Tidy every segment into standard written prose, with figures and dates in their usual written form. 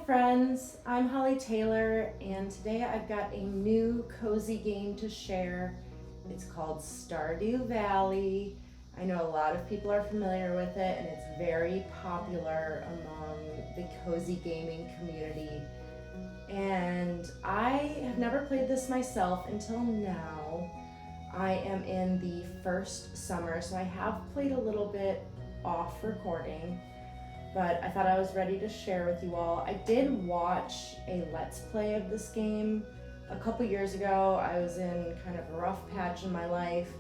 friends, I'm Holly Taylor, and today I've got a new cozy game to share. It's called Stardew Valley. I know a lot of people are familiar with it, and it's very popular among the cozy gaming community. And I have never played this myself until now. I am in the first summer, so I have played a little bit off recording, but I thought I was ready to share with you all. I did watch a Let's Play of this game a couple years ago. I was in kind of a rough patch in my life,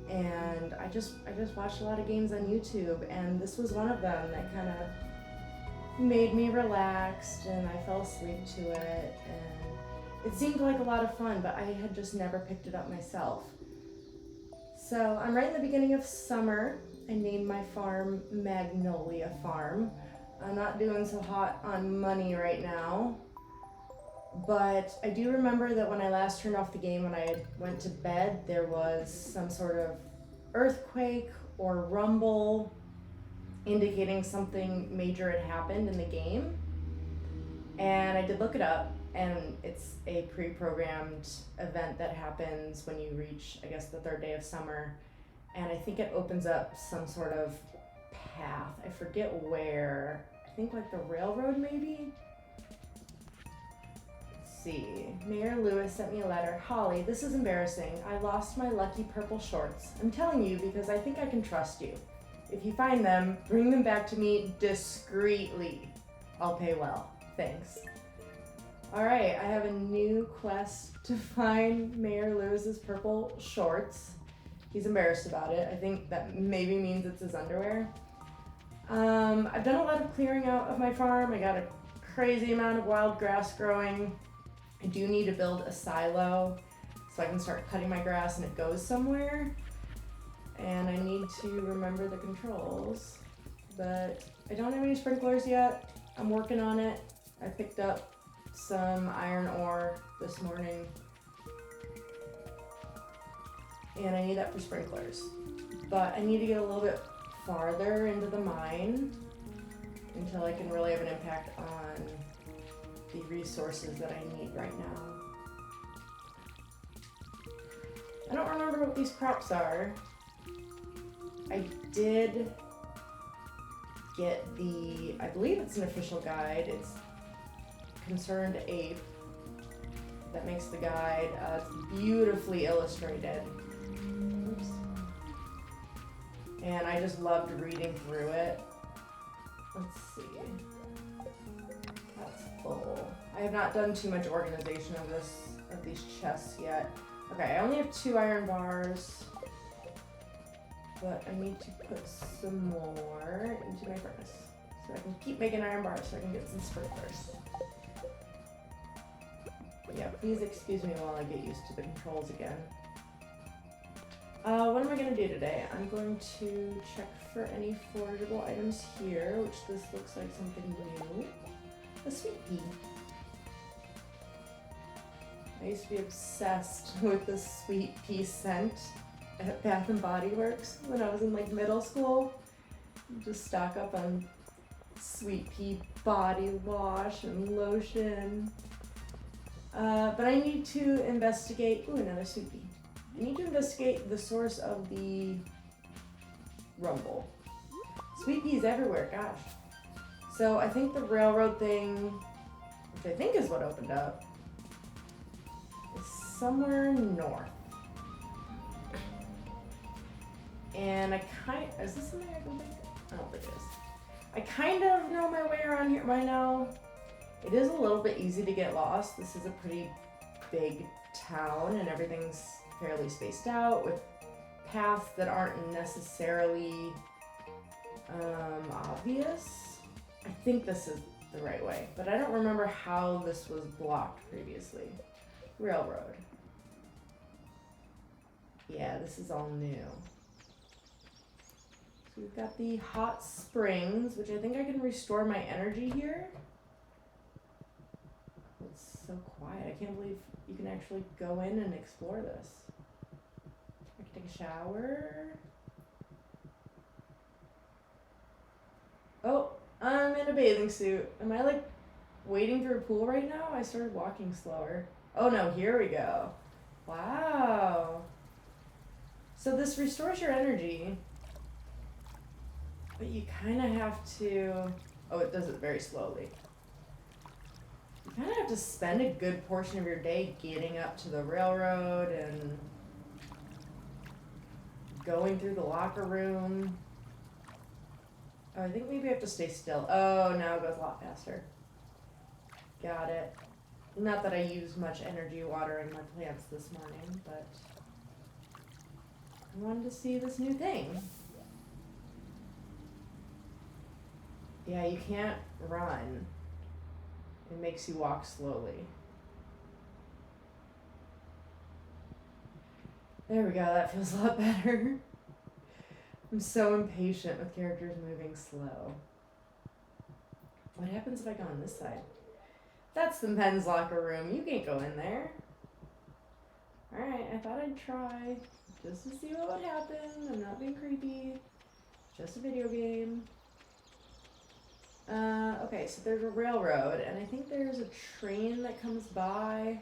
and I just watched a lot of games on YouTube, and this was one of them that kind of made me relaxed, and I fell asleep to it, and it seemed like a lot of fun, but I had just never picked it up myself. So I'm right in the beginning of summer. I named my farm Magnolia Farm. I'm not doing so hot on money right now, but I do remember that when I last turned off the game, when I went to bed, there was some sort of earthquake or rumble indicating something major had happened in the game. And I did look it up, and it's a pre-programmed event that happens when you reach, I guess, the third day of summer. And I think it opens up some sort of path. I forget where. I think like the railroad maybe? Let's see. Mayor Lewis sent me a letter. Holly, this is embarrassing. I lost my lucky purple shorts. I'm telling you because I think I can trust you. If you find them, bring them back to me discreetly. I'll pay well. Thanks. Alright, I have a new quest to find Mayor Lewis's purple shorts. He's embarrassed about it. I think that maybe means it's his underwear. I've done a lot of clearing out of my farm. I got a crazy amount of wild grass growing. I do need to build a silo so I can start cutting my grass and it goes somewhere. And I need to remember the controls. But I don't have any sprinklers yet. I'm working on it. I picked up some iron ore this morning. And I need that for sprinklers. But I need to get a little bit farther into the mine until I can really have an impact on the resources that I need right now. I don't remember what these crops are. I did get I believe it's an official guide. It's Concerned Ape that makes the guide. It's beautifully illustrated. Oops. And I just loved reading through it. Let's see. That's full. I have not done too much organization of these chests yet. Okay, I only have 2 iron bars, but I need to put some more into my furnace so I can keep making iron bars so I can get some sprinklers. Yeah, please excuse me while I get used to the controls again. What am I going to do today? I'm going to check for any forageable items here, which this looks like something new. A sweet pea. I used to be obsessed with the sweet pea scent at Bath and Body Works when I was in like middle school. Just stock up on sweet pea body wash and lotion. But I need to investigate, another sweet pea. I need to investigate the source of the rumble. Sweet peas everywhere, gosh. So I think the railroad thing, which I think is what opened up, is somewhere north. And is this something I can make? I don't think it is. I kind of know my way around here by now. It is a little bit easy to get lost. This is a pretty big town and everything's fairly spaced out with paths that aren't necessarily obvious. I think this is the right way, but I don't remember how this was blocked previously. Railroad. Yeah, this is all new. So we've got the hot springs, which I think I can restore my energy here. It's so quiet. I can't believe you can actually go in and explore this. I can take a shower. Oh, I'm in a bathing suit. Am I like wading through a pool right now? I started walking slower. Oh no, here we go. Wow. So this restores your energy, but you kind of have to, oh, it does it very slowly. You kind of have to spend a good portion of your day getting up to the railroad and going through the locker room. Oh, I think maybe I have to stay still. Oh, now it goes a lot faster. Got it. Not that I used much energy watering my plants this morning, but I wanted to see this new thing. Yeah, you can't run. It makes you walk slowly. There we go, that feels a lot better. I'm so impatient with characters moving slow. What happens if I go on this side? That's the men's locker room. You can't go in there. Alright, I thought I'd try just to see what would happen. I'm not being creepy. Just a video game. Okay, so there's a railroad, and I think there's a train that comes by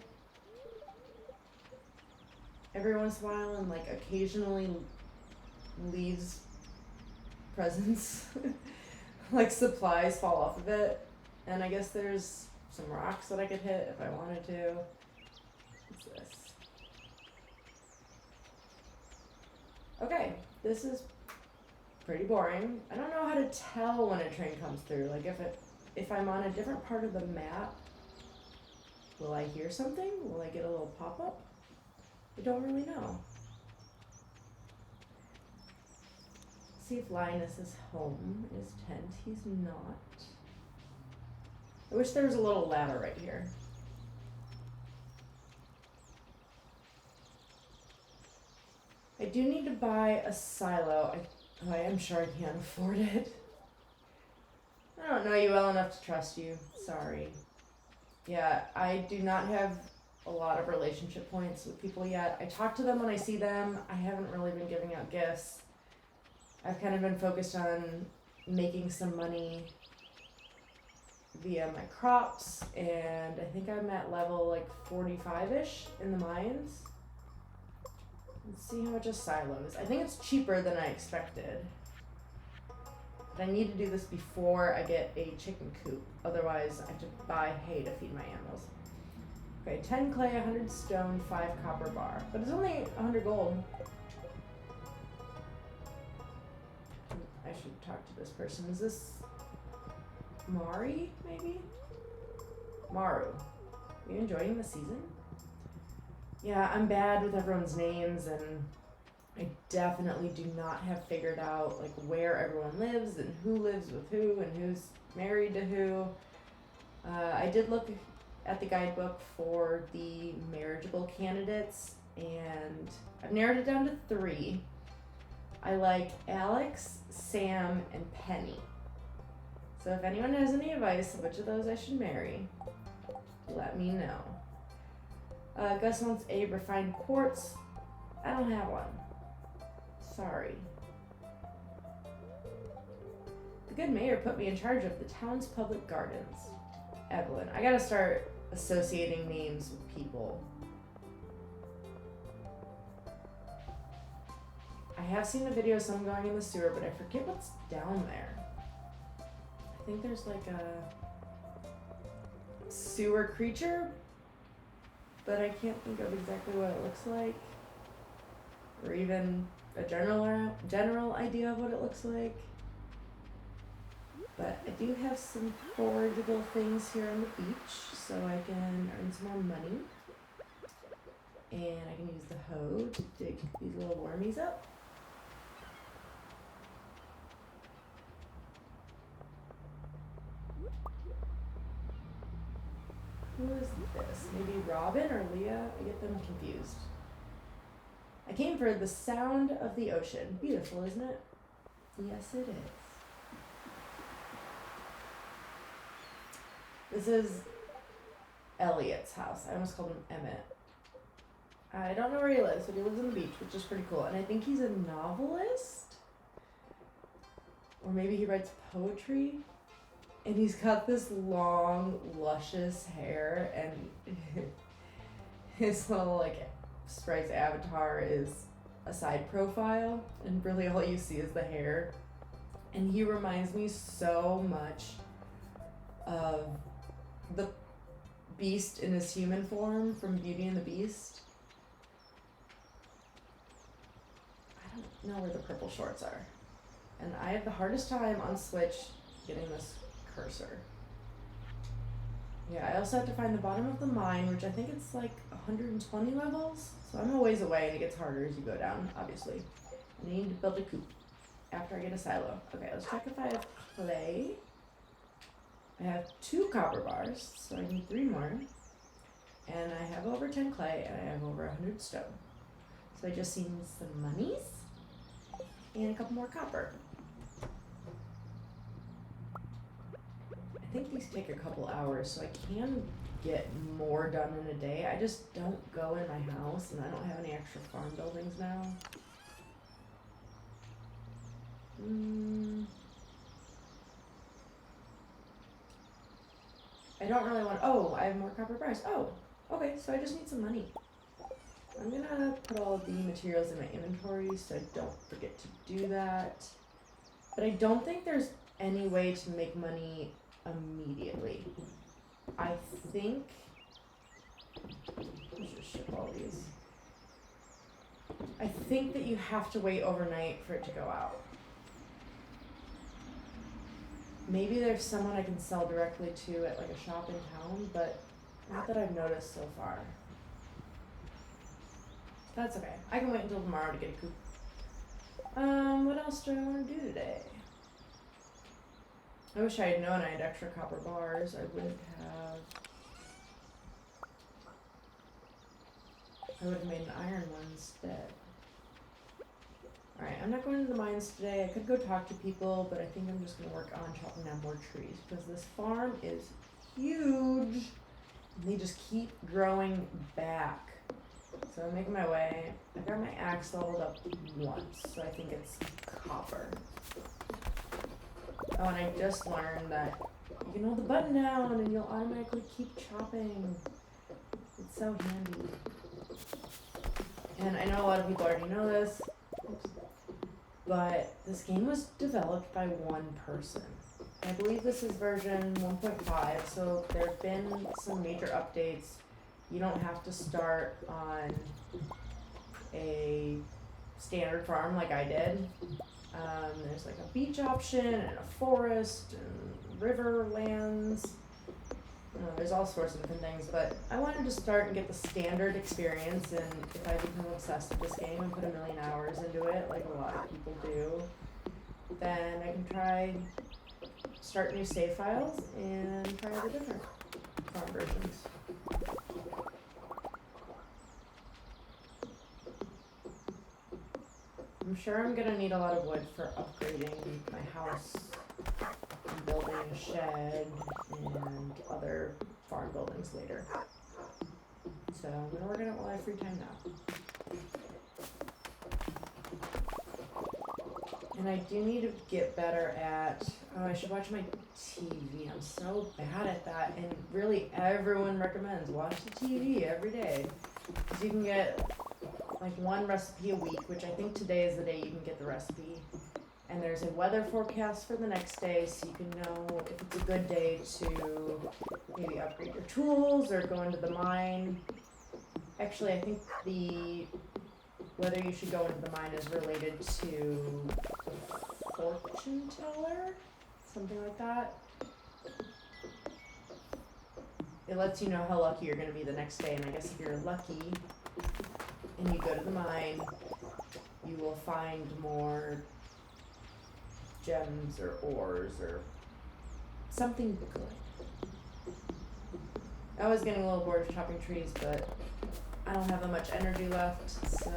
every once in a while and like occasionally leaves presents. Like supplies fall off of it. And I guess there's some rocks that I could hit if I wanted to. What's this? Okay, this is pretty boring. I don't know how to tell when a train comes through. Like if I'm on a different part of the map, will I hear something? Will I get a little pop-up? I don't really know. See if Linus is home in his tent. He's not. I wish there was a little ladder right here. I do need to buy a silo. I am sure I can't afford it. I don't know you well enough to trust you. Sorry. Yeah, I do not have a lot of relationship points with people yet. I talk to them when I see them. I haven't really been giving out gifts. I've kind of been focused on making some money via my crops, and I think I'm at level like 45-ish in the mines. Let's see how much a silo is. I think it's cheaper than I expected. But I need to do this before I get a chicken coop. Otherwise, I have to buy hay to feed my animals. Okay, 10 clay, 100 stone, 5 copper bar. But it's only 100 gold. I should talk to this person. Is this Mari, maybe? Maru. Are you enjoying the season? Yeah, I'm bad with everyone's names, and I definitely do not have figured out like where everyone lives and who lives with who and who's married to who. I did look at the guidebook for the marriageable candidates, and I've narrowed it down to 3. I like Alex, Sam, and Penny. So if anyone has any advice of which of those I should marry, let me know. Gus wants a refined quartz. I don't have one. Sorry. The good mayor put me in charge of the town's public gardens. Evelyn. I gotta start associating names with people. I have seen a video of someone going in the sewer, but I forget what's down there. I think there's like a sewer creature, but I can't think of exactly what it looks like, or even a general idea of what it looks like. But I do have some forageable things here on the beach, so I can earn some more money. And I can use the hoe to dig these little wormies up. Who is this? Maybe Robin or Leah? I get them confused. I came for the sound of the ocean. Beautiful, isn't it? Yes, it is. This is Elliot's house. I almost called him Emmett. I don't know where he lives, but he lives on the beach, which is pretty cool. And I think he's a novelist? Or maybe he writes poetry? And he's got this long, luscious hair, and his little, like, sprite's avatar is a side profile, and really all you see is the hair. And he reminds me so much of the Beast in his human form from Beauty and the Beast. I don't know where the purple shorts are. And I have the hardest time on Switch getting this cursor. Yeah, I also have to find the bottom of the mine, which I think it's like 120 levels. So I'm a ways away, and it gets harder as you go down, obviously. And I need to build a coop after I get a silo. Okay, let's check if I have clay. I have 2 copper bars, so I need 3 more. And I have over 10 clay, and I have over 100 stone. So I just need some monies and a couple more copper. I think these take a couple hours, so I can get more done in a day. I just don't go in my house, and I don't have any extra farm buildings now. I don't really want. Oh, I have more copper bars. Oh, okay. So I just need some money. I'm gonna put all of the materials in my inventory so I don't forget to do that. But I don't think there's any way to make money immediately. I think. Let's just ship all these. I think that you have to wait overnight for it to go out. Maybe there's someone I can sell directly to at like a shop in town, but not that I've noticed so far. That's okay. I can wait until tomorrow to get a coop. What else do I want to do today? I wish I had known I had extra copper bars. I would have made an iron one instead. Alright, I'm not going to the mines today. I could go talk to people, but I think I'm just going to work on chopping down more trees because this farm is huge and they just keep growing back. So I'm making my way. I got my axe leveled up once, so I think it's copper. Oh, and I just learned that you can hold the button down and you'll automatically keep chopping. It's so handy. And I know a lot of people already know this. But this game was developed by one person. I believe this is version 1.5, so there have been some major updates. You don't have to start on a standard farm like I did. There's like a beach option and a forest and river lands. There's all sorts of different things, but I wanted to start and get the standard experience, and if I become obsessed with this game and put 1,000,000 hours into it, like a lot of people do, then I can start new save files and try the different farm versions. I'm sure I'm gonna need a lot of wood for upgrading my house, and building a shed, and other farm buildings later. So I'm gonna work on it while I have free time now. And I do need to get better at, I should watch my TV. I'm so bad at that, and really everyone recommends watch the TV every day. Because you can get like one recipe a week, which I think today is the day you can get the recipe. And there's a weather forecast for the next day, so you can know if it's a good day to maybe upgrade your tools or go into the mine. Actually, I think whether you should go into the mine is related to the fortune teller, something like that. It lets you know how lucky you're going to be the next day, and I guess if you're lucky and you go to the mine, you will find more gems or ores or something good. I was getting a little bored of chopping trees, but I don't have that much energy left, so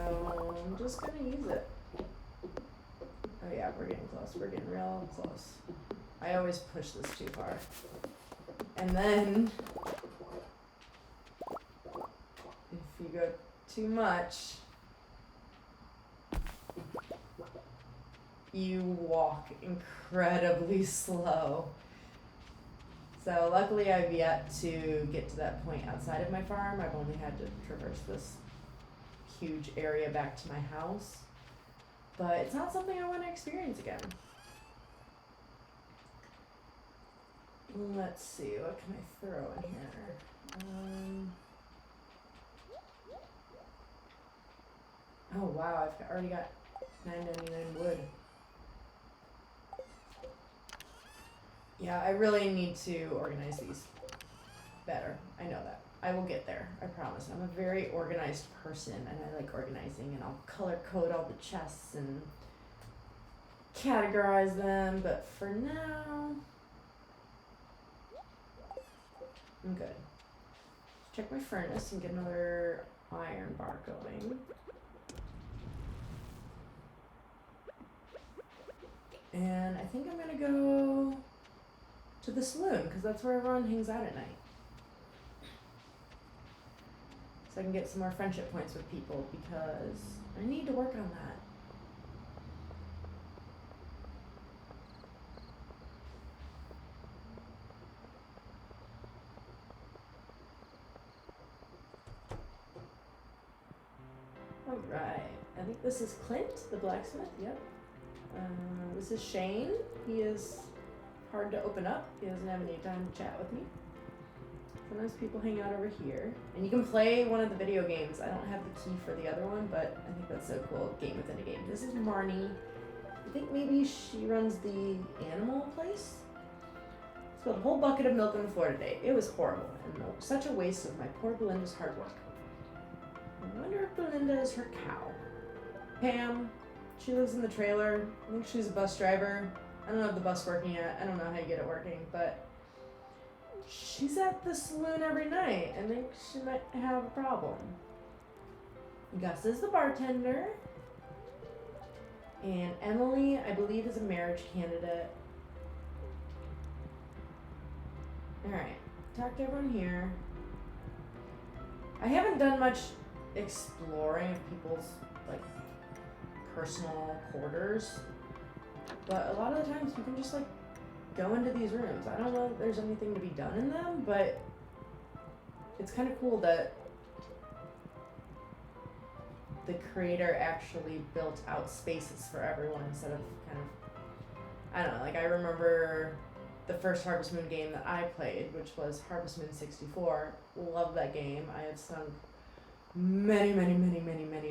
I'm just gonna use it. Oh yeah, we're getting close. We're getting real close. I always push this too far. And then, if you go too much, you walk incredibly slow. So luckily I've yet to get to that point outside of my farm. I've only had to traverse this huge area back to my house. But it's not something I want to experience again. Let's see, what can I throw in here? Oh wow, I've already got $9.99 wood. Yeah, I really need to organize these better. I know that. I will get there, I promise. I'm a very organized person and I like organizing, and I'll color code all the chests and categorize them, but for now, I'm good. Check my furnace and get another iron bar going. And I think I'm gonna go to the saloon because that's where everyone hangs out at night. So I can get some more friendship points with people because I need to work on that. Alright, I think this is Clint, the blacksmith, yep. This is Shane. He is hard to open up. He doesn't have any time to chat with me. Sometimes people hang out over here. And you can play one of the video games. I don't have the key for the other one, but I think that's so cool. Game within a game. This is Marnie. I think maybe she runs the animal place. Spilled a whole bucket of milk on the floor today. It was horrible and such a waste of my poor Belinda's hard work. I wonder if Belinda is her cow. Pam, she lives in the trailer. I think she's a bus driver. I don't have the bus working yet. I don't know how you get it working, but she's at the saloon every night. I think she might have a problem. Gus is the bartender. And Emily, I believe, is a marriage candidate. Alright, talk to everyone here. I haven't done much exploring of people's, like, personal quarters. But a lot of the times you can just, like, go into these rooms. I don't know if there's anything to be done in them, but it's kind of cool that the creator actually built out spaces for everyone instead of kind of, I don't know, like I remember the first Harvest Moon game that I played, which was Harvest Moon 64. Love that game. I had sunk many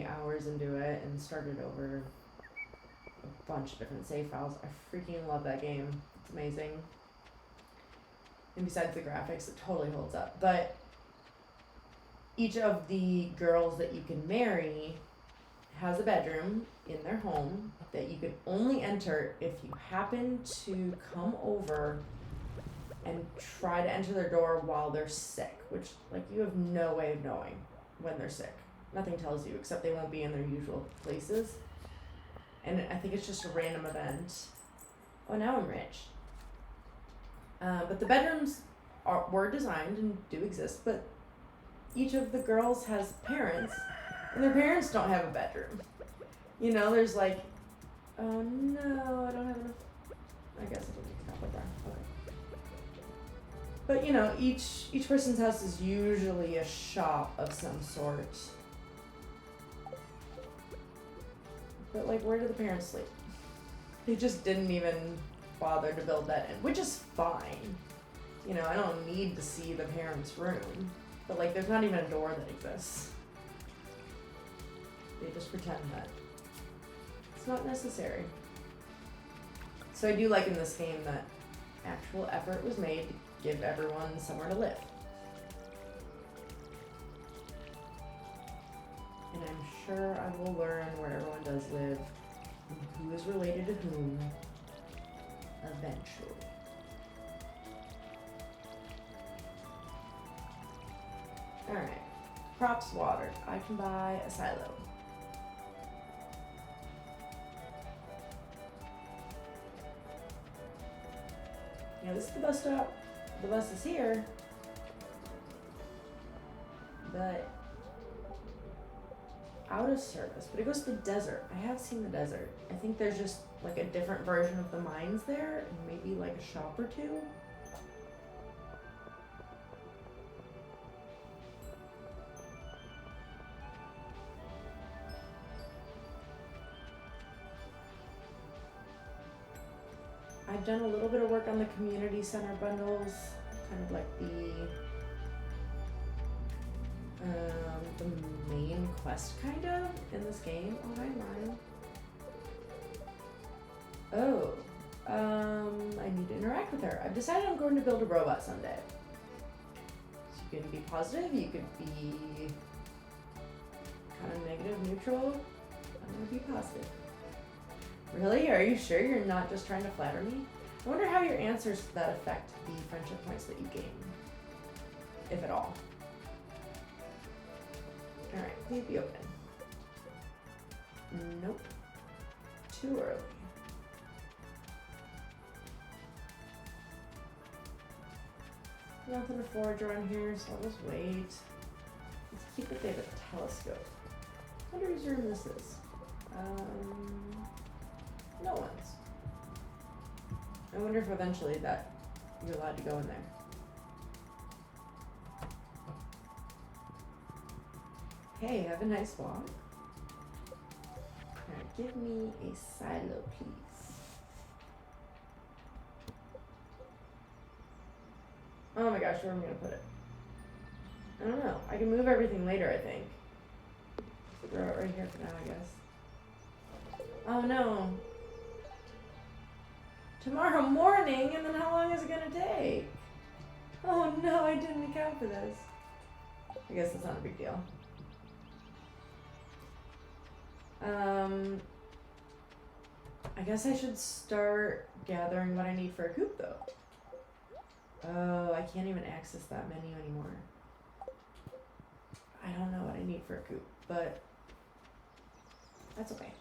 hours into it and started over a bunch of different save files. I freaking love that game. It's amazing. And besides the graphics, it totally holds up. But each of the girls that you can marry has a bedroom in their home that you can only enter if you happen to come over and try to enter their door while they're sick, which, like, you have no way of knowing when they're sick. Nothing tells you, except they won't be in their usual places. And I think it's just a random event. Oh, now I'm rich. But the bedrooms were designed and do exist, but each of the girls has parents, and their parents don't have a bedroom. You know, there's like, oh no, I don't have enough. I guess I didn't stop like that. Okay. But you know, each person's house is usually a shop of some sort. But like, where do the parents sleep? They just didn't even bother to build that in, which is fine. You know, I don't need to see the parents' room. But like, there's not even a door that exists. They just pretend that it's not necessary. So I do like in this game that actual effort was made to give everyone somewhere to live. And I'm sure I will learn where everyone does live and who is related to whom eventually. Alright, crops watered. I can buy a silo. You know, this is the bus stop. The bus is here. But out of service. But it goes to the desert. I have seen the desert. I think there's just like a different version of the mines there, and maybe like a shop or two. I've done a little bit of work on the community center bundles, kind of like the main quest kind of in this game. Oh, hi, Marnie. Oh, I need to interact with her. I've decided I'm going to build a robot someday. So you can be positive, you could be kind of negative, neutral. I'm gonna be positive. Really? Are you sure you're not just trying to flatter me? I wonder how your answers to that affect the friendship points that you gain, if at all. Alright, please be open. Nope. Too early. Nothing to forage around here, so I'll just wait. Let's keep it. They have a telescope. I wonder whose room this is. No one's. I wonder if eventually that you're allowed to go in there. Hey, have a nice walk. Alright, give me a silo, please. Oh my gosh, where am I gonna put it? I don't know. I can move everything later, I think. Throw it right here for now, I guess. Oh no. Tomorrow morning, and then how long is it gonna take? Oh no, I didn't account for this. I guess it's not a big deal. I guess I should start gathering what I need for a coop though. Oh, I can't even access that menu anymore. I don't know what I need for a coop, but that's okay.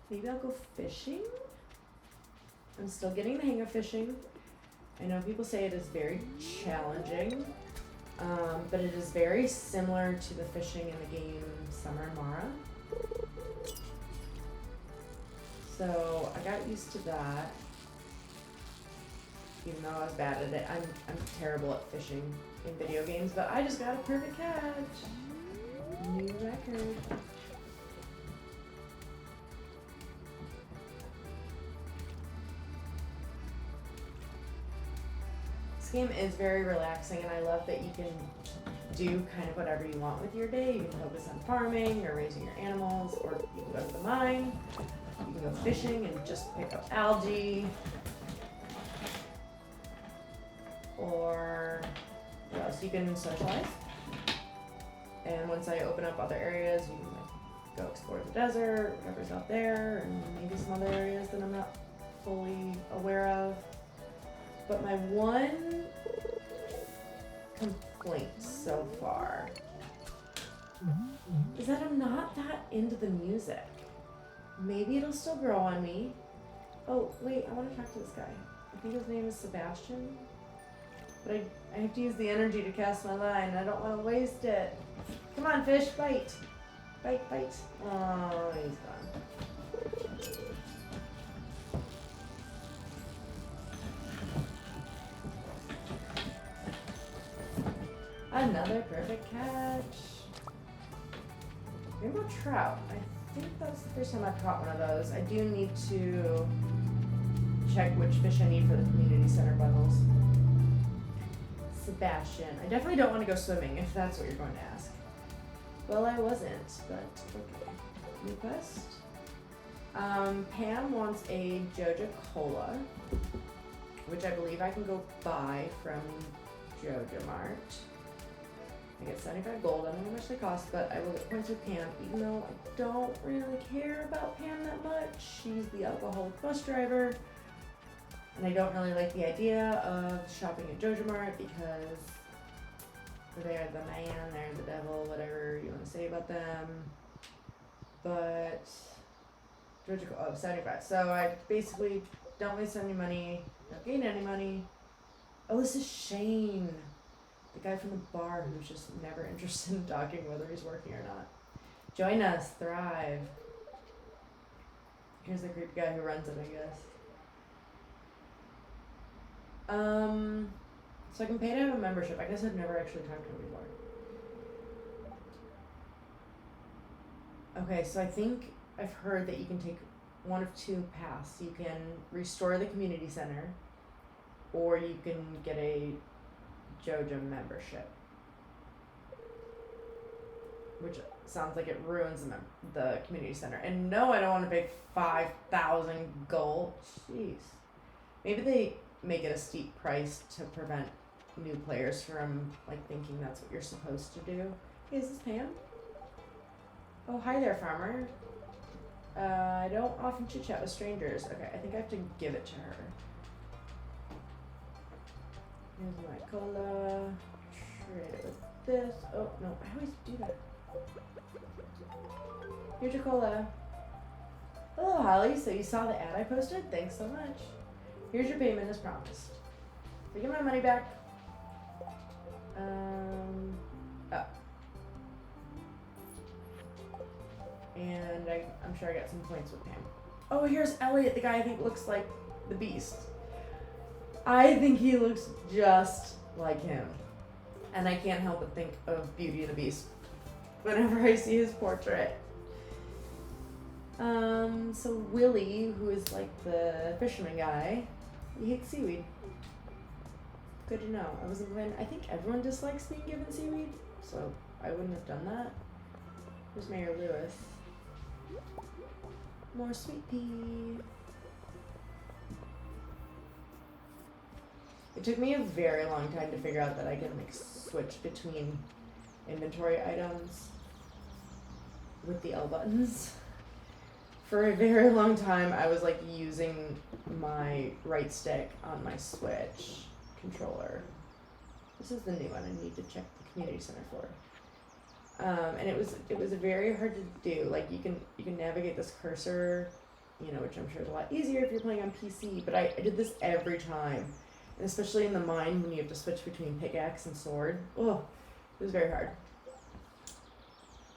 Maybe I'll go fishing? I'm still getting the hang of fishing. I know people say it is very challenging, but it is very similar to the fishing in the game Summer and Mara. So I got used to that, even though I was bad at it. I'm terrible at fishing in video games, but I just got a perfect catch. New record. This game is very relaxing, and I love that you can do kind of whatever you want with your day. You can focus on farming or raising your animals, or you can go to the mine. You can go fishing and just pick up algae. Or what else? You can socialize. And once I open up other areas, you can like go explore the desert, whatever's out there, and maybe some other areas that I'm not fully aware of. But my one complaint so far is that I'm not that into the music. Maybe it'll still grow on me. Oh, wait, I want to talk to this guy. I think his name is Sebastian. But I have to use the energy to cast my line. I don't want to waste it. Come on, fish, bite. Bite, bite. Oh, he's gone. Another perfect catch. Rainbow trout. I think that's the first time I've caught one of those. I do need to check which fish I need for the community center bundles. Sebastian. I definitely don't want to go swimming if that's what you're going to ask. Well, I wasn't, but okay. New quest. Pam wants a Joja Cola, which I believe I can go buy from Joja Mart. I get 75 gold. I don't know how much they cost, but I will get points with Pam, even though I don't really care about Pam that much. She's the alcoholic bus driver, and I don't really like the idea of shopping at Joja Mart because they're the man, they're the devil, whatever you want to say about them. But Joja, 75. So I basically don't waste any money, don't gain any money. Oh, this is Shane. The guy from the bar who's just never interested in talking whether he's working or not. Join us, thrive. Here's the creepy guy who runs it, I guess. So I can pay to have a membership. I guess I've never actually talked to him before. Okay, so I think I've heard that you can take one of two paths. You can restore the community center, or you can get a JoJo membership, which sounds like it ruins the community center. And no, I don't want to pay 5,000 gold. Jeez. Maybe they make it a steep price to prevent new players from like thinking that's what you're supposed to do. Hey, is this Pam? Oh, hi there, farmer. I don't often chit chat with strangers. Okay, I think I have to give it to her. Here's my cola. Trade it with this. Oh no, I always do that. Here's your cola. Hello, Holly. So you saw the ad I posted? Thanks so much. Here's your payment as promised. So get my money back. Oh. And I'm sure I got some points with Pam. Oh, here's Elliot, the guy I think looks like the Beast. I think he looks just like him. And I can't help but think of Beauty and the Beast whenever I see his portrait. So Willie, who is like the fisherman guy, he hates seaweed. Good to know. I wasn't going. I think everyone dislikes being given seaweed, so I wouldn't have done that. Here's Mayor Lewis. More sweet pea. It took me a very long time to figure out that I can like switch between inventory items with the L buttons. For a very long time, I was like using my right stick on my Switch controller. This is the new one I need to check the community center for. And it was very hard to do. Like you can navigate this cursor, you know, which I'm sure is a lot easier if you're playing on PC. But I did this every time, and especially in the mine when you have to switch between pickaxe and sword. Oh, it was very hard.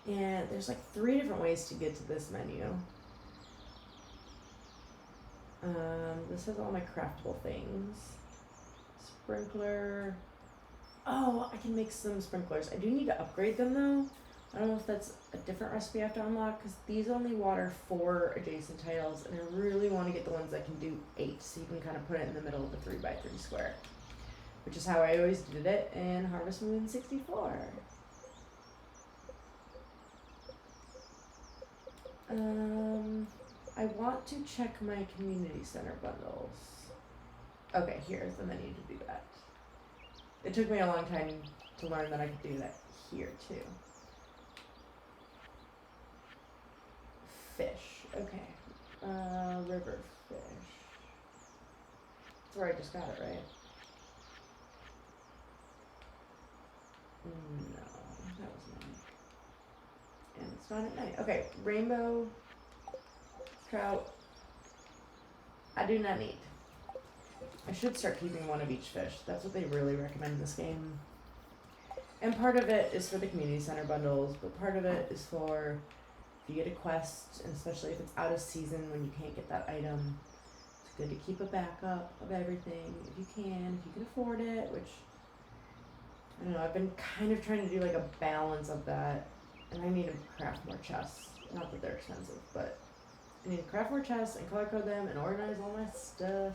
And there's like 3 different ways to get to this menu. This has all my craftable things. Sprinkler. Oh, I can make some sprinklers. I do need to upgrade them though. I don't know if that's a different recipe I have to unlock because these only water 4 adjacent tiles, and I really want to get the ones that can do 8, so you can kind of put it in the middle of the 3x3 square, which is how I always did it in Harvest Moon 64. I want to check my community center bundles. Okay, here's the menu to do that. It took me a long time to learn that I could do that here too. Fish, okay. River fish. That's where I just got it, right? No, that was not. And it's not at night. Okay, rainbow, trout. I do not need. I should start keeping one of each fish. That's what they really recommend in this game. And part of it is for the community center bundles, but part of it is for if you get a quest, and especially if it's out of season when you can't get that item. It's good to keep a backup of everything if you can afford it, which I don't know, I've been kind of trying to do like a balance of that, and I need to craft more chests. Not that they're expensive, but I need to craft more chests and color code them and organize all my stuff.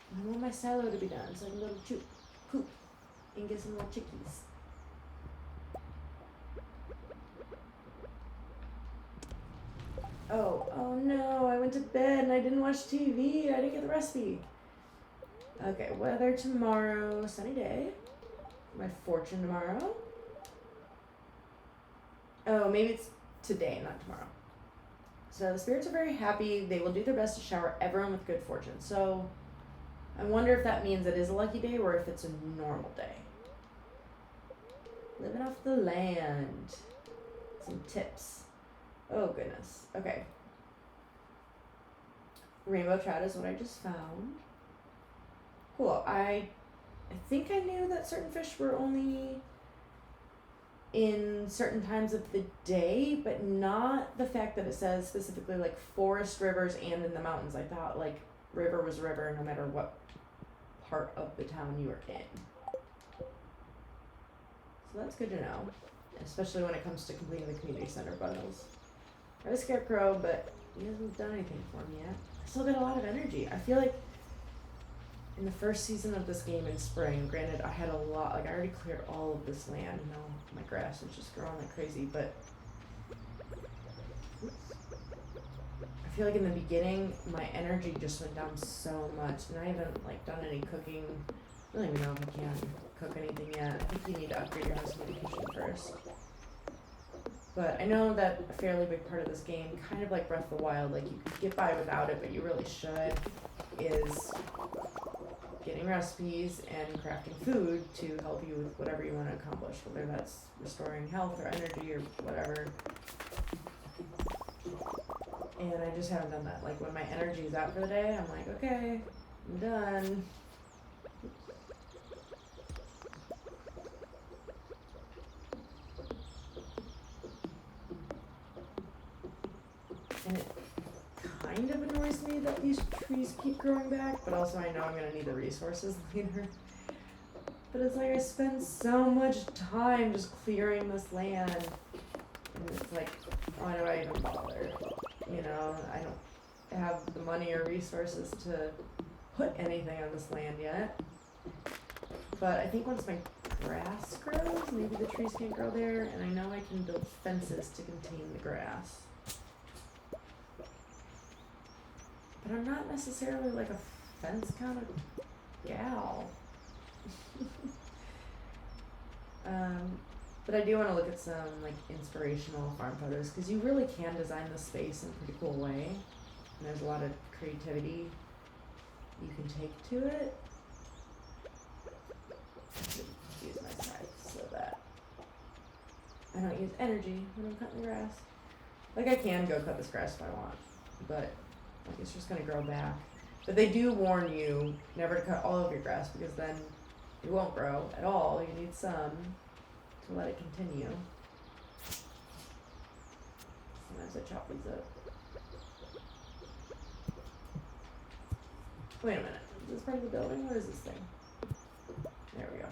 I want my silo to be done so I can go to poop and get some little chickies. Oh no, I went to bed and I didn't watch TV. I didn't get the recipe. Okay, weather tomorrow, sunny day. My fortune tomorrow. Oh, maybe it's today, not tomorrow. So the spirits are very happy. They will do their best to shower everyone with good fortune. So I wonder if that means it is a lucky day or if it's a normal day. Living off the land. Some tips. Oh goodness. Okay. Rainbow trout is what I just found. Cool. I think I knew that certain fish were only in certain times of the day, but not the fact that it says specifically like forest, rivers, and in the mountains. I thought like river was river no matter what part of the town you were in. So that's good to know. especially when it comes to completing the community center bundles. I have a scarecrow, but he hasn't done anything for me yet. I still got a lot of energy. I feel like in the first season of this game in spring, granted I had a lot, like I already cleared all of this land, you know, my grass was just growing like crazy, but I feel like in the beginning my energy just went down so much, and I haven't like done any cooking. I don't even know if I can cook anything yet. I think you need to upgrade your house medication first. But I know that a fairly big part of this game, kind of like Breath of the Wild, like you could get by without it, but you really should, is getting recipes and crafting food to help you with whatever you want to accomplish, whether that's restoring health or energy or whatever. And I just haven't done that. Like when my energy is out for the day, I'm like, okay, I'm done. And it kind of annoys me that these trees keep growing back, but also I know I'm gonna need the resources later. But it's like I spend so much time just clearing this land, and it's like, why do I even bother? You know, I don't have the money or resources to put anything on this land yet. But I think once my grass grows, maybe the trees can't grow there, and I know I can build fences to contain the grass. But I'm not necessarily like a fence kind of gal. But I do want to look at some like inspirational farm photos, because you really can design the space in a pretty cool way. And there's a lot of creativity you can take to it. I should use my scythe so that I don't use energy when I'm cutting the grass. Like I can go cut this grass if I want, but like it's just gonna grow back. But they do warn you never to cut all of your grass, because then it won't grow at all. You need some to let it continue. Sometimes I chop these up. Wait a minute, is this part of the building? What is this thing? There we go.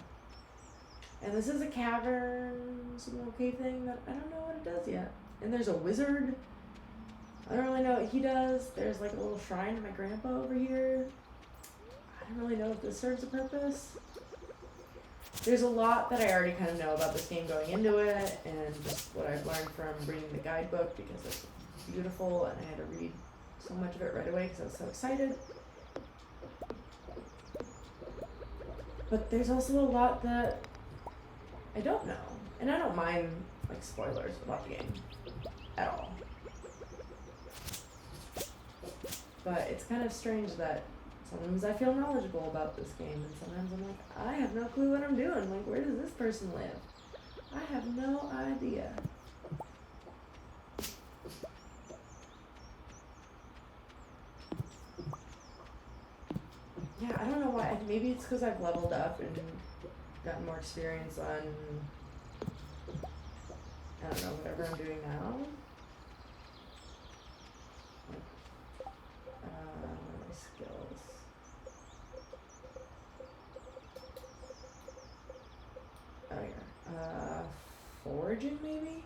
And this is a cavern, some little cave thing that I don't know what it does yet. And there's a wizard. I don't really know what he does. There's like a little shrine to my grandpa over here. I don't really know if this serves a purpose. There's a lot that I already kind of know about this game going into it, and just what I've learned from reading the guidebook, because it's beautiful and I had to read so much of it right away because I was so excited. But there's also a lot that I don't know, and I don't mind like spoilers about the game at all. But it's kind of strange that sometimes I feel knowledgeable about this game, and sometimes I'm like, I have no clue what I'm doing. Like, where does this person live? I have no idea. Yeah, I don't know why. Maybe it's because I've leveled up and gotten more experience on, I don't know, whatever I'm doing now. My skills. Oh yeah. Foraging maybe?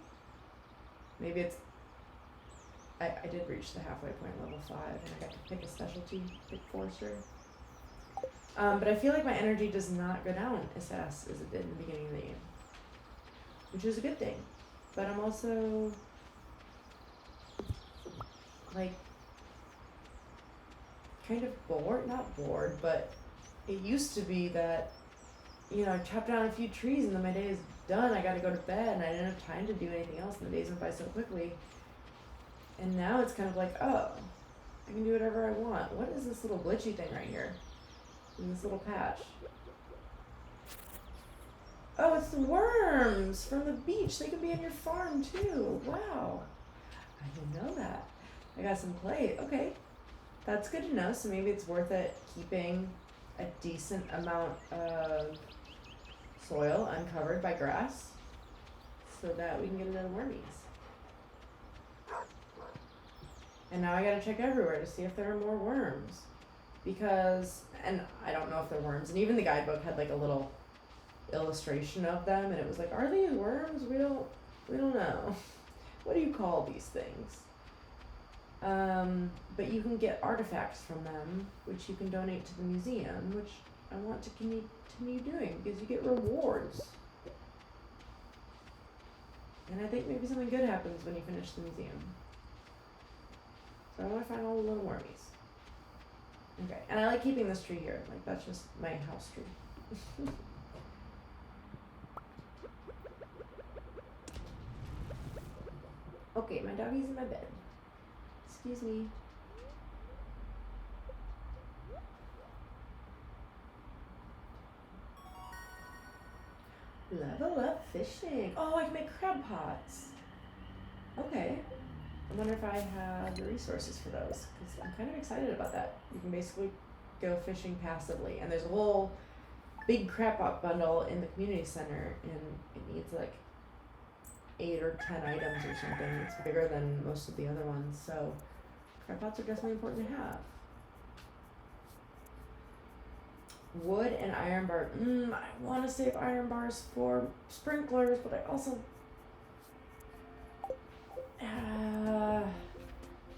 Maybe it's, I did reach the halfway point, level 5, and I got to pick a specialty, pick forester. But I feel like my energy does not go down as fast as it did in the beginning of the game, which is a good thing. But I'm also like kind of bored, not bored, but it used to be that, you know, I chopped down a few trees and then my day is done. I gotta go to bed and I didn't have time to do anything else, and the days went by so quickly. And now it's kind of like, oh, I can do whatever I want. What is this little glitchy thing right here in this little patch? Oh, it's the worms from the beach. They can be in your farm too. Wow. I didn't know that. I got some clay. Okay. That's good to know. So maybe it's worth it keeping a decent amount of soil uncovered by grass so that we can get rid of the wormies. And now I gotta check everywhere to see if there are more worms. Because, and I don't know if they're worms, and even the guidebook had like a little illustration of them, and it was like, are these worms? We don't know. What do you call these things? But you can get artifacts from them, which you can donate to the museum, which I want to continue doing because you get rewards. And I think maybe something good happens when you finish the museum. So I want to find all the little wormies. Okay, and I like keeping this tree here. Like, that's just my house tree. Okay, my doggy's in my bed. Excuse me. Level up fishing. Oh, I can make crab pots. Okay. I wonder if I have the resources for those, because I'm kind of excited about that. You can basically go fishing passively, and there's a whole big crab pot bundle in the community center, and it needs like 8 or 10 items or something. It's bigger than most of the other ones, so crab pots are definitely important to have. Wood and iron bar. I want to save iron bars for sprinklers, but I also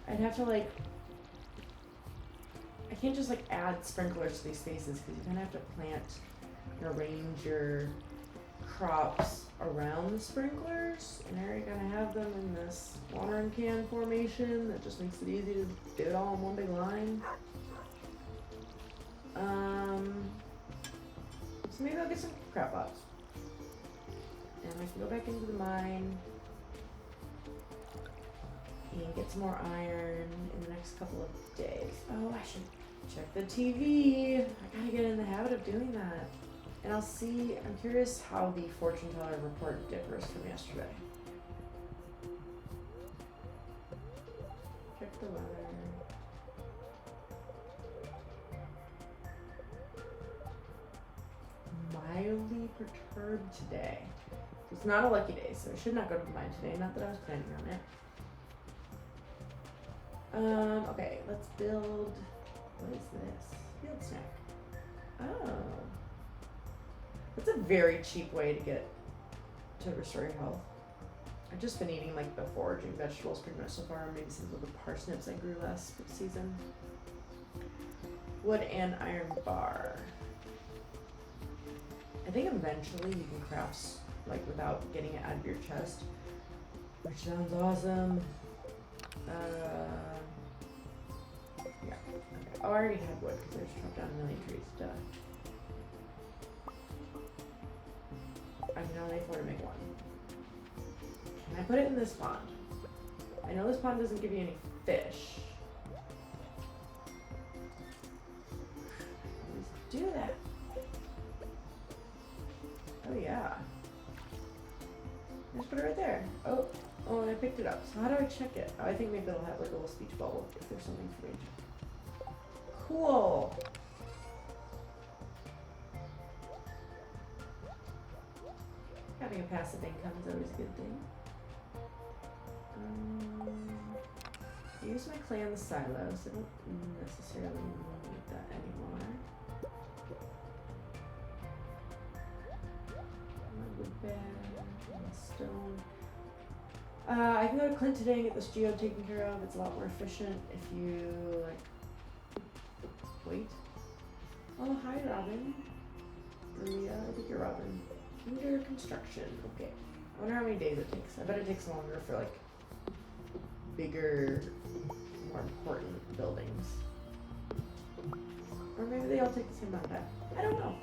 I'd have to like, I can't just like add sprinklers to these spaces because you kind of have to plant and arrange your crops around the sprinklers, and I already kind of have them in this watering can formation that just makes it easy to do it all in one big line. So maybe I'll get some crab pots, and I can go back into the mine and get some more iron in the next couple of days. Oh, I should check the TV. I gotta get in the habit of doing that. And I'll see, I'm curious how the fortune teller report differs from yesterday. Check the weather. Mildly perturbed today. It's not a lucky day, so I should not go to the mine today. Not that I was planning on it. Okay, let's build, what is this? Field snack. Oh. That's a very cheap way to restore your health. I've just been eating like the foraging vegetables pretty much so far, maybe some of the parsnips I grew last season. Wood and iron bar. I think eventually you can craft like without getting it out of your chest, which sounds awesome. Yeah. Okay. Oh, I already had wood because I just chopped down a million trees. Duh. I can only afford to make one. Can I put it in this pond? I know this pond doesn't give you any fish. Let's do that. Oh yeah. Just put it right there. Oh, and I picked it up. So how do I check it? Oh, I think maybe it'll have like a little speech bubble if there's something for me to check. Cool. Having a passive income is always a good thing. I use my clay on the silos. I don't necessarily need that anymore. Wood bed, stone. I can go to Clint today and get this geode taken care of. It's a lot more efficient if you like wait. Oh, hi Robin. Maria, I think you're Robin. Under construction. Okay. I wonder how many days it takes. I bet it takes longer for like bigger, more important buildings. Or maybe they all take the same amount of time. I don't know.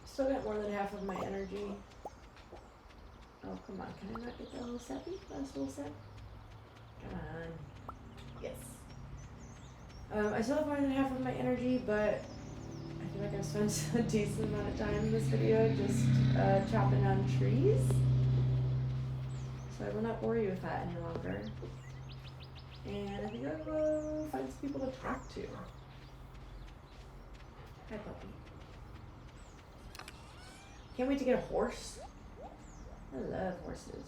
Still got more than half of my energy. Oh, come on. Can I not get that little seppy? Last little sep? Come on. Yes. I still have more than half of my energy, but I feel like I've spent a decent amount of time in this video just chopping down trees. So I will not bore you with that any longer. And I think I'll go find some people to talk to. Hi, puppy. Can't wait to get a horse. I love horses.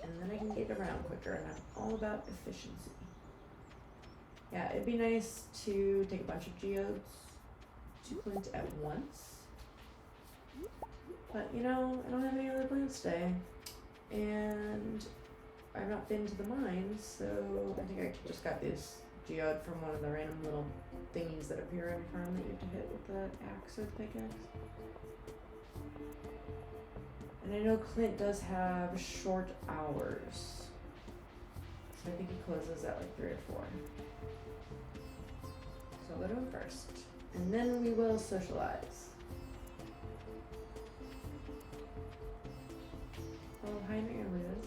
And then I can get around quicker, and I'm all about efficiency. Yeah, it'd be nice to take a bunch of geodes to plant at once. But, you know, I don't have any other plants today. And I've not been to the mines, so I think I just got this geode from one of the random little thingies that appear on farm that you have to hit with the axe or the pickaxe. And I know Clint does have short hours. So I think he closes at like 3 or 4. So I'll go to him first. And then we will socialize. Oh, hi, Mary Liz.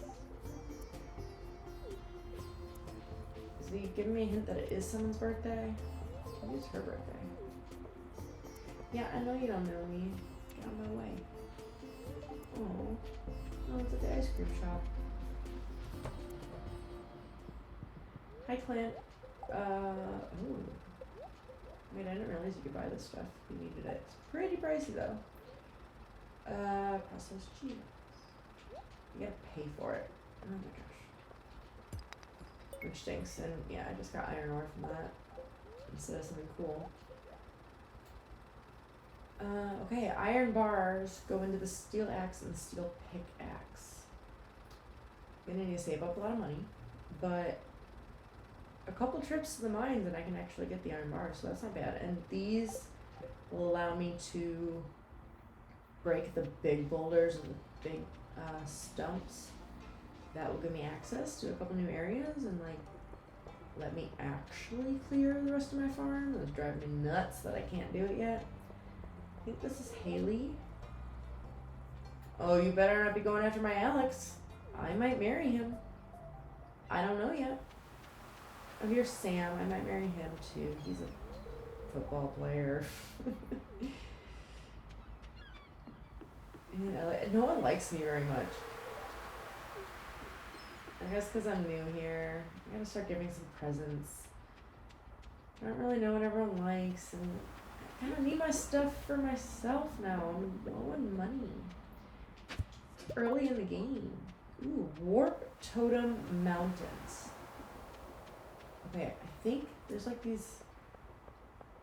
Is he giving me a hint that it is someone's birthday? Maybe it's her birthday. Yeah, I know you don't know me. Get out of my way. Oh, it's at the ice cream shop. Hi, Clint. Ooh. Wait, I didn't realize you could buy this stuff. We needed it. It's pretty pricey though. Processed cheese. You gotta pay for it. Oh my gosh. Which stinks, and yeah, I just got iron ore from that instead of something cool. Okay, iron bars go into the steel axe and the steel pickaxe. I'm gonna need to save up a lot of money, but a couple trips to the mines and I can actually get the iron bars, so that's not bad. And these will allow me to break the big boulders and the big stumps. That will give me access to a couple new areas and like let me actually clear the rest of my farm. It's driving me nuts that I can't do it yet. I think this is Haley. Oh, you better not be going after my Alex. I might marry him. I don't know yet. Oh, here's Sam. I might marry him too. He's a football player. No one likes me very much. I guess because I'm new here. I gotta start giving some presents. I don't really know what everyone likes, and I kind of need my stuff for myself now. I'm low on money. It's early in the game. Ooh, Warp Totem Mountains. Okay, I think there's like these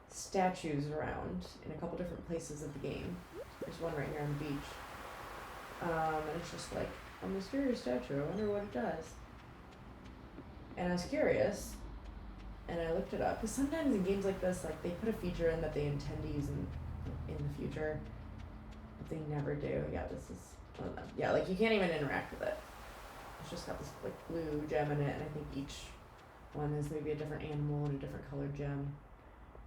statues around in a couple different places of the game. There's one right here on the beach. And it's just like a mysterious statue. I wonder what it does. And I was curious, and I looked it up, because sometimes in games like this, like they put a feature in that they intend to use in the future, but they never do. Yeah, this is one of them. Yeah, like you can't even interact with it. It's just got this like blue gem in it, and I think each one is maybe a different animal and a different colored gem.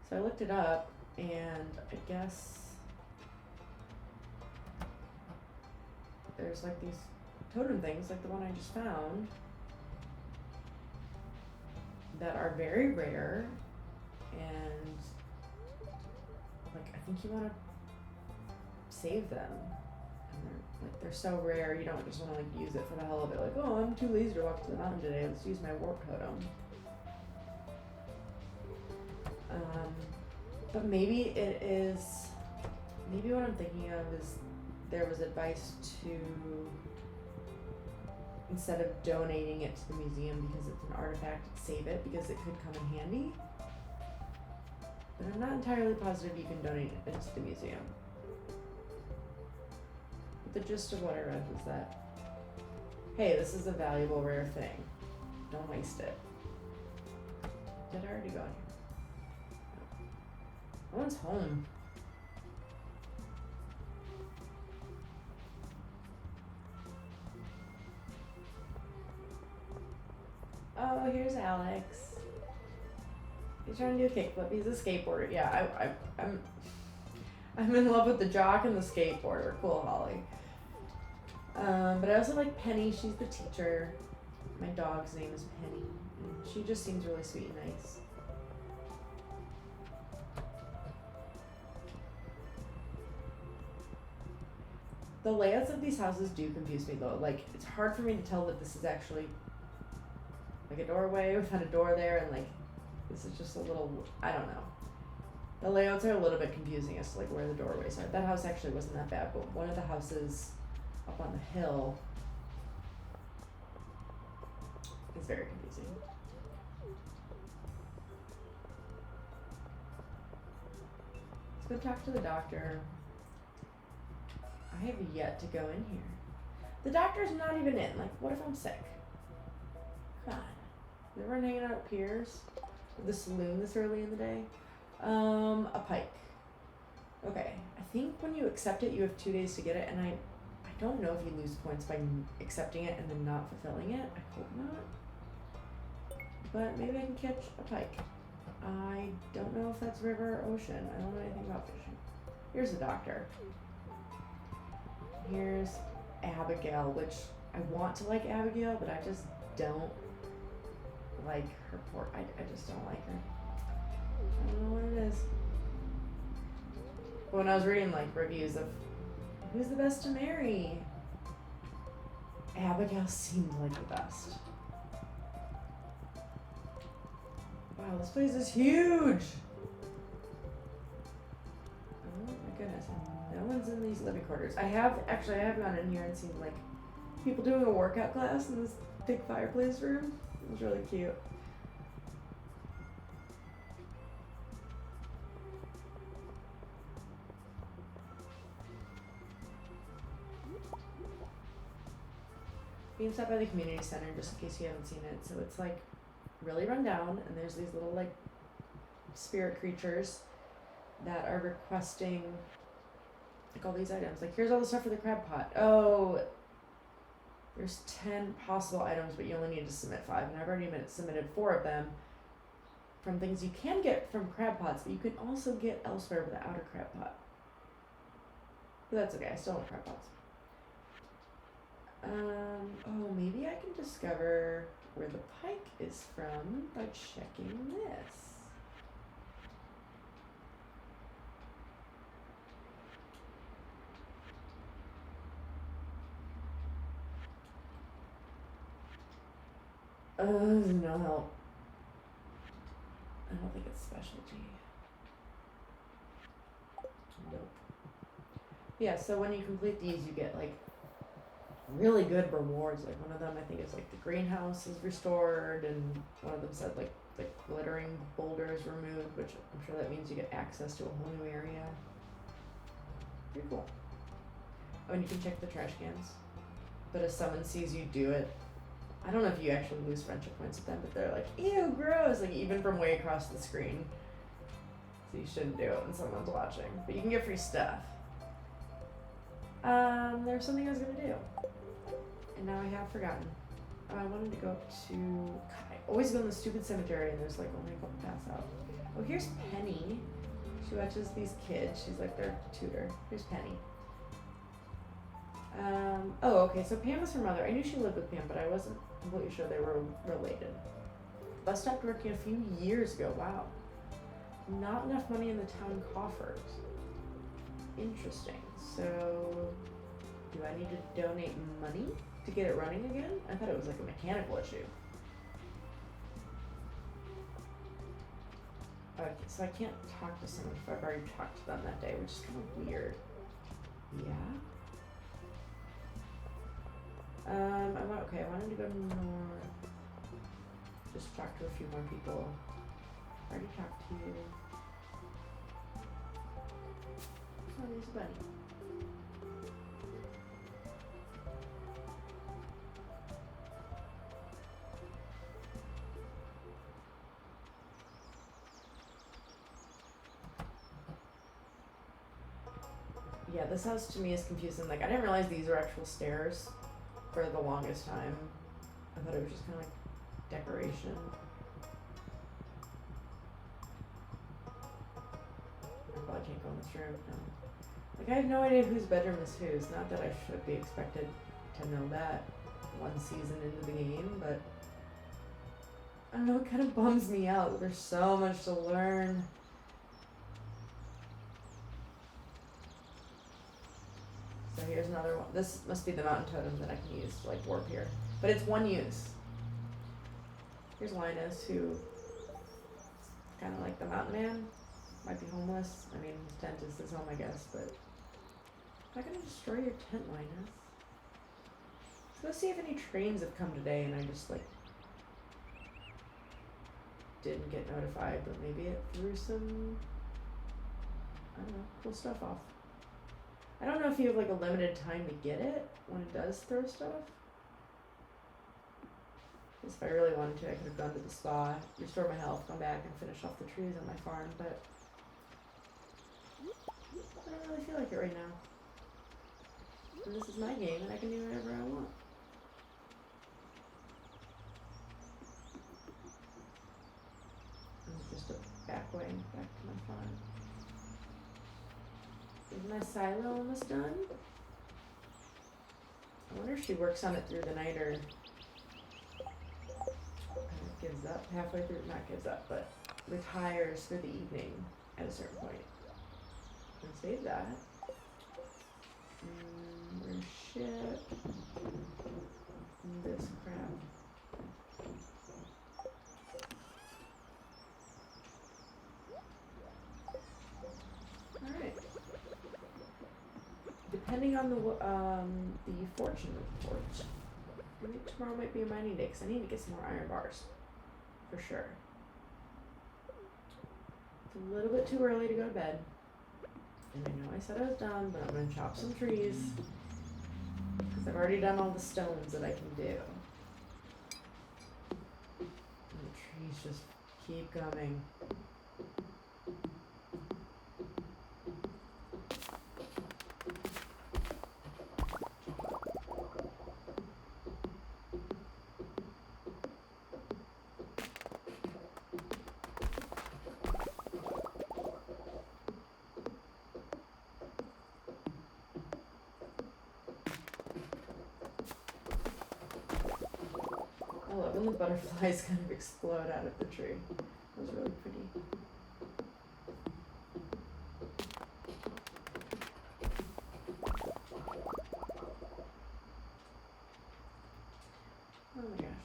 So I looked it up, and I guess there's like these totem things, like the one I just found, that are very rare, and like I think you want to save them, and they're so rare you don't just want to like use it for the hell of it, like, oh, I'm too lazy to walk to the mountain today, let's use my warp totem. But maybe it is, maybe what I'm thinking of is there was advice to, instead of donating it to the museum because it's an artifact, save it because it could come in handy. But I'm not entirely positive you can donate it to the museum. But the gist of what I read was that, hey, this is a valuable, rare thing. Don't waste it. Did I already go in here? No one's home. Oh, here's Alex. He's trying to do a kickflip. He's a skateboarder. Yeah, I'm in love with the jock and the skateboarder. Cool, Holly. But I also like Penny. She's the teacher. My dog's name is Penny, She just seems really sweet and nice. The layouts of these houses do confuse me though. Like, it's hard for me to tell that this is actually like a doorway without a door there, and like this is just a little, I don't know. The layouts are a little bit confusing as to like where the doorways are. That house actually wasn't that bad, but one of the houses up on the hill is very confusing. Let's go talk to the doctor. I have yet to go in here. The doctor's not even in. Like, what if I'm sick? Come on. Everyone hanging out at Piers? The saloon this early in the day? A pike. Okay. I think when you accept it, you have 2 days to get it, and I don't know if you lose points by accepting it and then not fulfilling it. I hope not. But maybe I can catch a pike. I don't know if that's river or ocean. I don't know anything about fishing. Here's the doctor. Here's Abigail, which I want to like Abigail, but I just don't like her I just don't like her. I don't know what it is. But when I was reading like reviews of who's the best to marry, Abigail seemed like the best. Wow, this place is huge! Oh my goodness, no one's in these living quarters. I have gone in here and seen like people doing a workout class in this big fireplace room. It was really cute. Being set by the community center, just in case you haven't seen it. So it's like really run down, and there's these little like spirit creatures that are requesting like all these items. Like, here's all the stuff for the crab pot. Oh, there's 10 possible items, but you only need to submit 5, and I've already submitted 4 of them from things you can get from crab pots, but you can also get elsewhere without a crab pot. But that's okay, I still want crab pots. Oh, maybe I can discover where the pike is from by checking this. No help. I don't think it's specialty. Nope. Yeah, so when you complete these, you get like really good rewards. Like one of them I think is like the greenhouse is restored, and one of them said like the glittering boulder is removed, which I'm sure that means you get access to a whole new area. Pretty cool. Oh, and you can check the trash cans. But if someone sees you do it, I don't know if you actually lose friendship points with them, but they're like, ew, gross, like even from way across the screen. So you shouldn't do it when someone's watching. But you can get free stuff. There was something I was gonna do. And now I have forgotten. I wanted to go up to, God, I always go in the stupid cemetery and there's like only a couple paths out. Oh, here's Penny. She watches these kids. She's like their tutor. Here's Penny. Oh, okay, so Pam was her mother. I knew she lived with Pam, but I wasn't completely sure they were related. Bus stopped working a few years ago. Wow. Not enough money in the town coffers. Interesting. So, do I need to donate money to get it running again? I thought it was like a mechanical issue. Okay, so I can't talk to someone if I've already talked to them that day, which is kind of weird. Yeah? I wanted to go north. Just talk to a few more people. I already talked to you. Oh, there's a bunny. Yeah, this house to me is confusing. Like, I didn't realize these were actual stairs for the longest time. I thought it was just kind of like decoration. I probably can't go in this room. No. Like, I have no idea whose bedroom is whose. Not that I should be expected to know that one season into the game, but I don't know, it kind of bums me out. There's so much to learn. So here's another one. This must be the Mountain Totem that I can use to like warp here. But it's one use. Here's Linus, who kind of like the mountain man. Might be homeless. I mean, his tent is his home, I guess, but I'm not gonna destroy your tent, Linus. Let's go see if any trains have come today and I just like didn't get notified, but maybe it threw some, I don't know, cool stuff off. I don't know if you have like a limited time to get it when it does throw stuff. Because if I really wanted to, I could have gone to the spa, restore my health, come back and finish off the trees on my farm, but I don't really feel like it right now. And this is my game and I can do whatever I want. Just a back way back to my farm. Is my silo almost done? I wonder if she works on it through the night or gives up halfway through, not gives up, but retires for the evening at a certain point. And save that. Where's shit? And this crap. Alright. Depending on the fortune report, I think tomorrow might be a mining day because I need to get some more iron bars. For sure. It's a little bit too early to go to bed. And I know I said I was done, but I'm going to chop some trees. Because I've already done all the stones that I can do. And the trees just keep coming. I love when the butterflies kind of explode out of the tree. That was really pretty. Oh my gosh.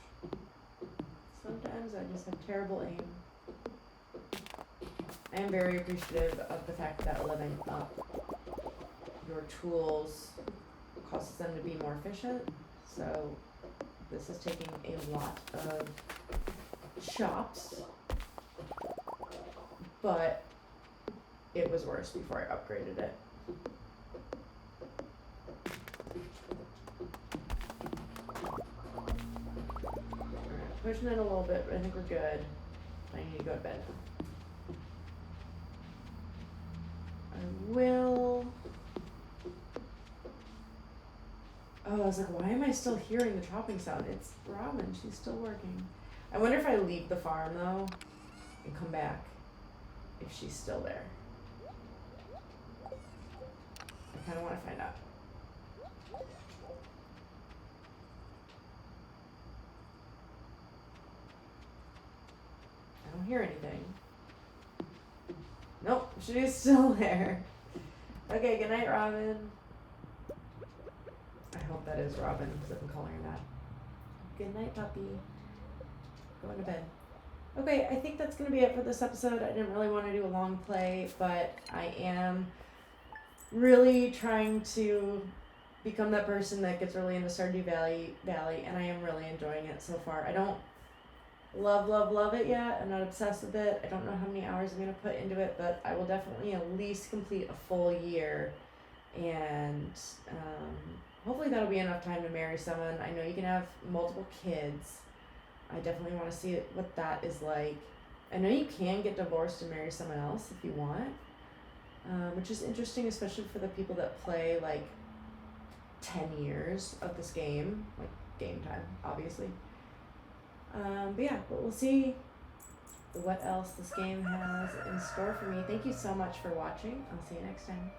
Sometimes I just have terrible aim. I am very appreciative of the fact that leveling up your tools causes them to be more efficient. So this is taking a lot of chops, but it was worse before I upgraded it. Alright, pushing it a little bit, but I think we're good. I need to go to bed now. I will... Oh, I was like, why am I still hearing the chopping sound? It's Robin, she's still working. I wonder if I leave the farm though and come back, if she's still there. I kind of want to find out. I don't hear anything. Nope, she's still there. Okay, good night, Robin. I hope that is Robin, because I've been calling her that. Good night, puppy. Going to bed. Okay, I think that's going to be it for this episode. I didn't really want to do a long play, but I am really trying to become that person that gets really into Stardew Valley, and I am really enjoying it so far. I don't love it yet. I'm not obsessed with it. I don't know how many hours I'm going to put into it, but I will definitely at least complete a full year, and hopefully that'll be enough time to marry someone. I know you can have multiple kids. I definitely want to see what that is like. I know you can get divorced and marry someone else if you want, which is interesting, especially for the people that play like 10 years of this game, like game time, obviously. But we'll see what else this game has in store for me. Thank you so much for watching. I'll see you next time.